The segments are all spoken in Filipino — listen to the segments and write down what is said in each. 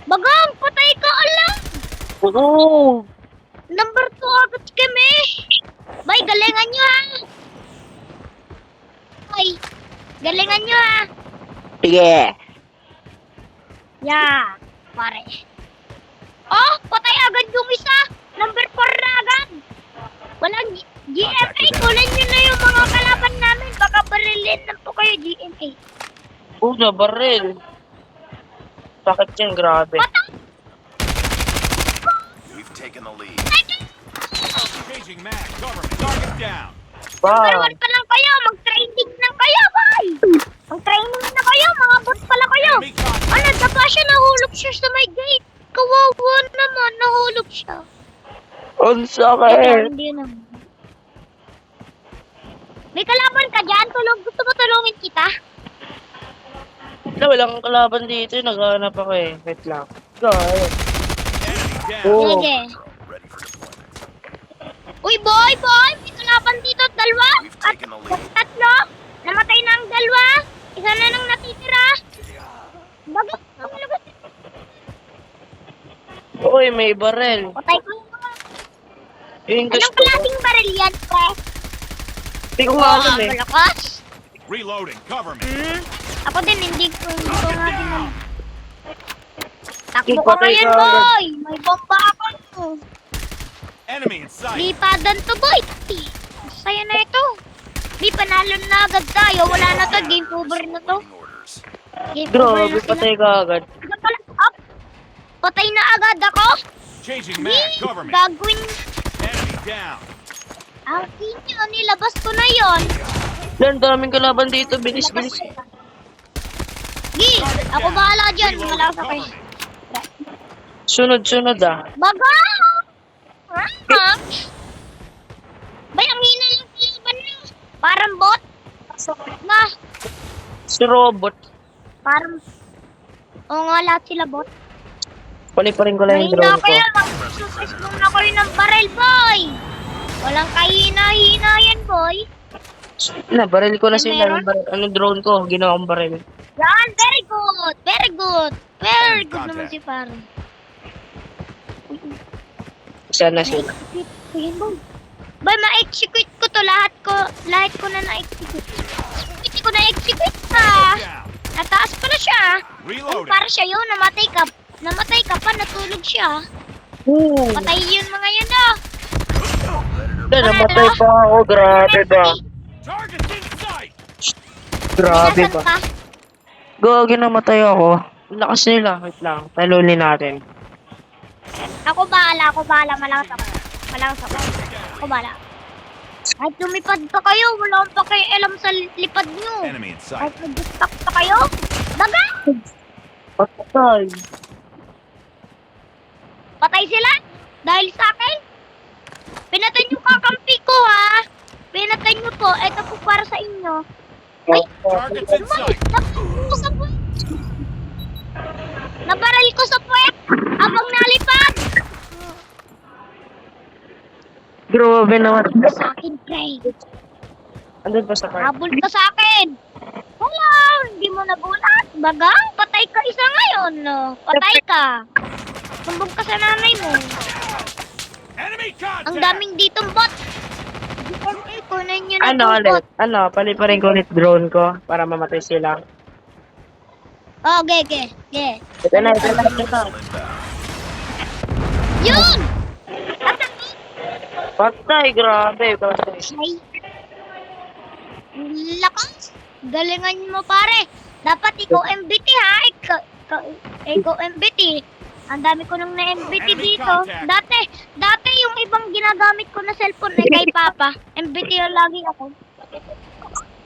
Bagang, patay ka, alam! Oo. Number 2 agad kami! Bay, galingan nyo ha! Bay, galingan nyo ha! Sige. Yeah, pare. Oh, patay agad yung isa! Number 4 na agad! Walang GMA, kunin nyo na yung mga kalaban namin. Baka barilin na po kayo, GMA. Oo, na baril. Bakit yan? Grabe. Patay! We've taken the lead. Changing mag. Government. Target down. Number Wow. 1 pa lang kayo, mag-training lang kayo, bay! Mag-training na kayo, mga bot pala kayo! Enemy contact. Ano, daba siya, nahulog siya sa may gate. Kawawa naman, nahulog siya. Ang sakit. Hindi naman. May kalaban ka dyan, gusto mo tulungin kita? Wala kang kalaban dito. Naghahanap ako eh. Wait lang. God. Enemy down. Oh. Sige. Ready for deployment. Uy, boy! May kalaban dito, dalawa! We've At taken the lead. tatlo! Namatay na ang dalawa! Isa na nang natitira! Bakit? Uy, may baril. Patay ko yung mga... Yung Anong gusto ko. klaseng baril yan, pre? Hindi ko nga alam eh. Malakas? Reloading. Cover me. Ako din, hindi ko nga din alam. Takbo Sige, ka patay ngayon, ka agad. boy! May bomba ako! Enemy in sight. Lipadan to, boy! Saya na ito! Di, panalo na agad tayo. Wala na to, game over na to. Awaiting orders. Game over Grabe, na sila. patay ka agad. Isa pala, up! Patay na agad ako! Changing Di, mag. Cover me. gagawin... Enemy down. Ang inyo, nilabas ko na yon. Lan, daming kalaban dito. Bilis, bilis. Gi, ako bahala dyan. Reloading. Malakas ako Cover eh. me. Sunod-sunod ah. Baga! Ha? Bay, ang hina lang kalaban na. Parang bot. Na, Si Robot. parang... Oo nga, lahat sila bot. Paliparin ko lang yung Mahina drone ko. kayo, magsusis muna kayo ng baril, boy! Walang kahina-hina yan, boy. Na, baril ko na May sila. meron? Yung ano, drone ko. Ginawa kong baril. Yan, very good! Very good! Very good naman Contact. si pare. Isa na sila. Ayan, boy. Boy, ma-execute ko to. Lahat ko na na-execute. Hindi ko na-execute pa. Down. Nataas pa na siya. Reloading. Para siya yun, namatay ka pa, natulog siya. Oo. Patay yun mga yun, ah. Namatay pa ako. Grabe ba? Target in sight. Grabe Nasaan ba? ka? Gagi, namatay ako. Ang lakas nila. Wait lang. Talunin natin. Ako bahala. Malakas ako. Ako bahala. Kahit lumipad pa kayo, wala akong pakialam sa lipad nyo. Enemy in sight. Kahit nag-stuck pa kayo, daga! Patay. Patay sila? Dahil sa akin? Pinatay nyo kakampi ko, ha? Pinatay nyo po. Ito po para sa inyo. Ay, Targets in sight. nabaril ko sa puwet. Nabaril ko sa puwet. Abang nalipad. Grabe naman. Sa akin, pre. Andun pa sa car. Habol ka sa akin. Wala, hindi mo nagulat. Bagang, patay ka isa ngayon. No? Patay ka. Sumbog ka sa nanay mo. Enemy Ang contact. daming ditong bot. Kunin nyo na Ano tong ulit? bot. Ano? Paliparin ko ulit drone ko para mamatay sila. Oh, ge. Ito na. Inbound. Yun! Patay, grabe. Patay. Ay. Lakas. Galingan mo, pare. Dapat ikaw MBT, ha? Ikaw MBT. Ang dami ko nung na-MBT Enemy dito. contact. Dati yung ibang ginagamit ko na cellphone ay kay Papa. MBT yung lagi ako.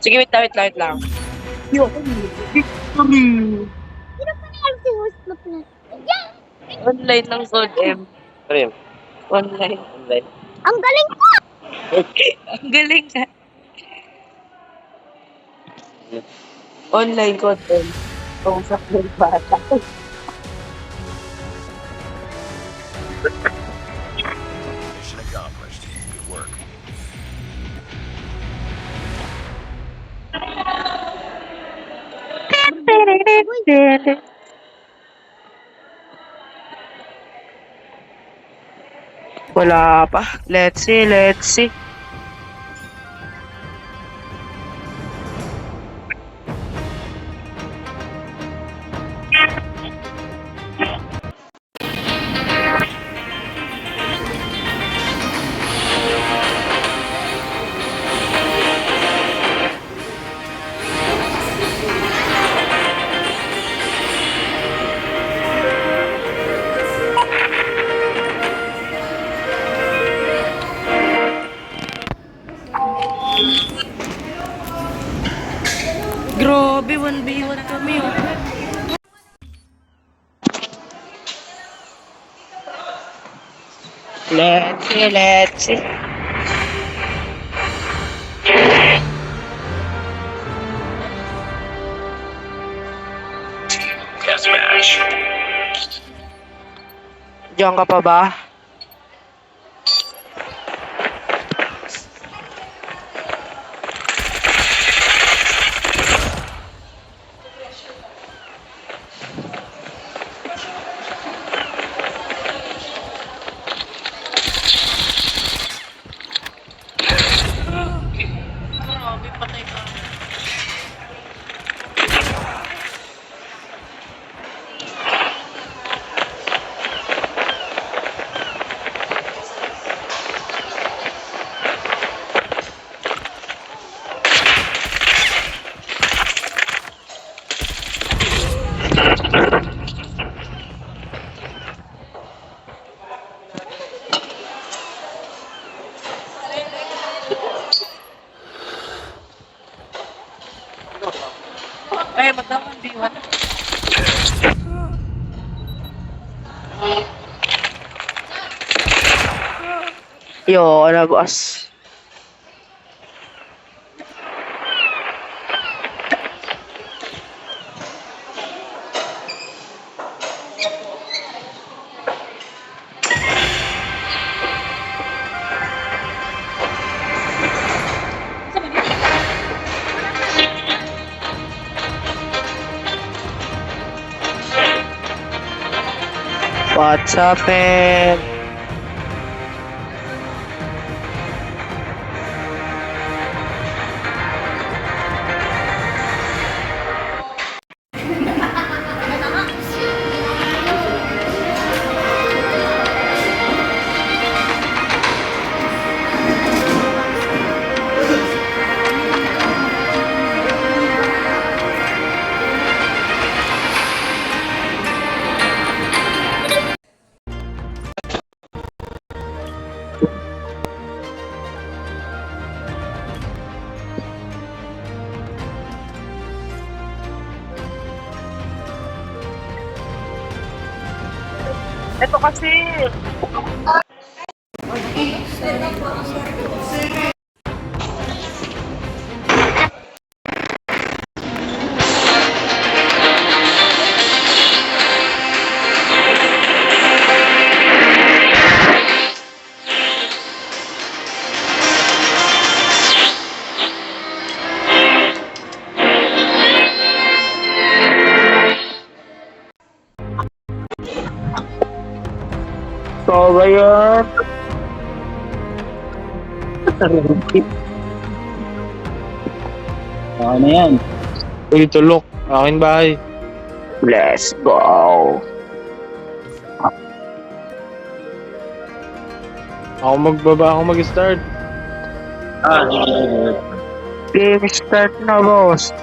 Sige, wait lang. Yo. Victory! Sino pa na si host mo na? Yeah! Online ng Code M. Online. Ang galing ko! Ang galing ka. Online Code M. Kausap ng bata. Mission accomplished. Good work. Wala pa. Let's see, let's see. Grabe, 1v1 kami oh. Let's see, let's see. Deathmatch. Diyan ka pa ba? Grabe, patay ka. Ay, magdaman, B1. Yo, ano boss? What's happened? Ito kasi. So ba yan? Ano na yan? Uy, tulok. Akin bahay. Let's go. Ako mag-start. Game start na boss.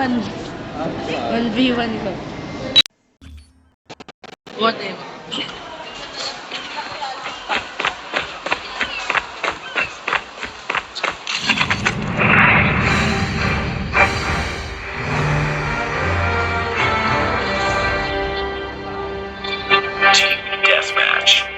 1v1. 1v1 ko. Whatever. Team deathmatch.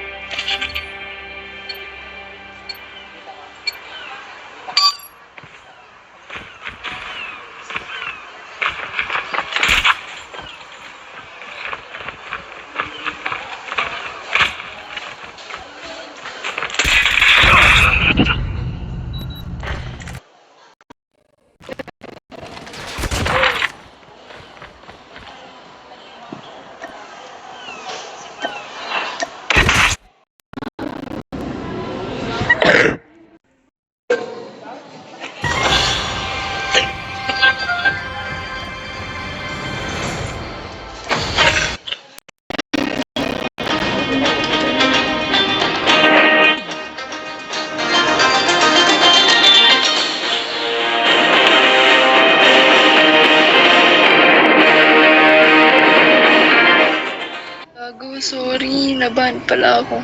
Gago, sorry. Nabahan pala ako.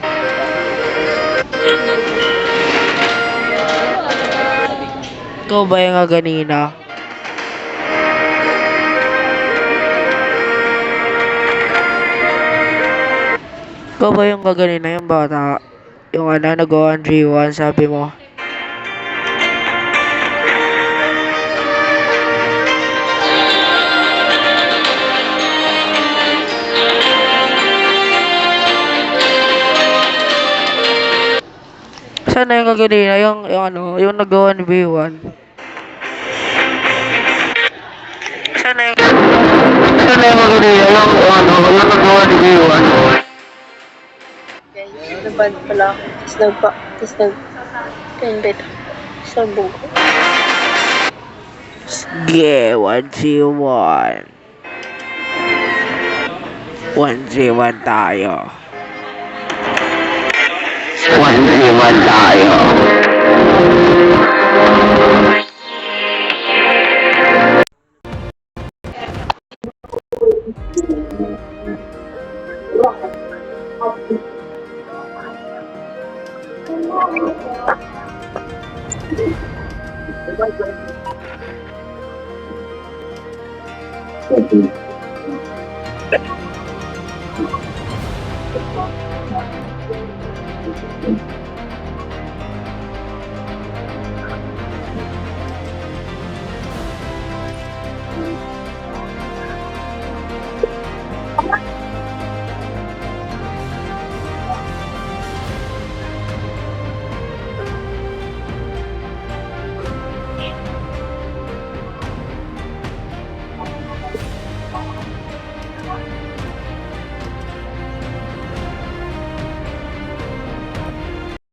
Ikaw ba yung nga kanina? Ikaw ba yung kaganina, yung bata? Yung nag-1v1, sabi mo. Saan na yung kaganina? Yung nag-1v1. Saan na yung kaganina? Yung nag-1v1. Guys, nabahan pala ako. Tapos nag-invite ako. Sabog ko. Sige, 1v1. 1v1 tayo. 1v1 tayo.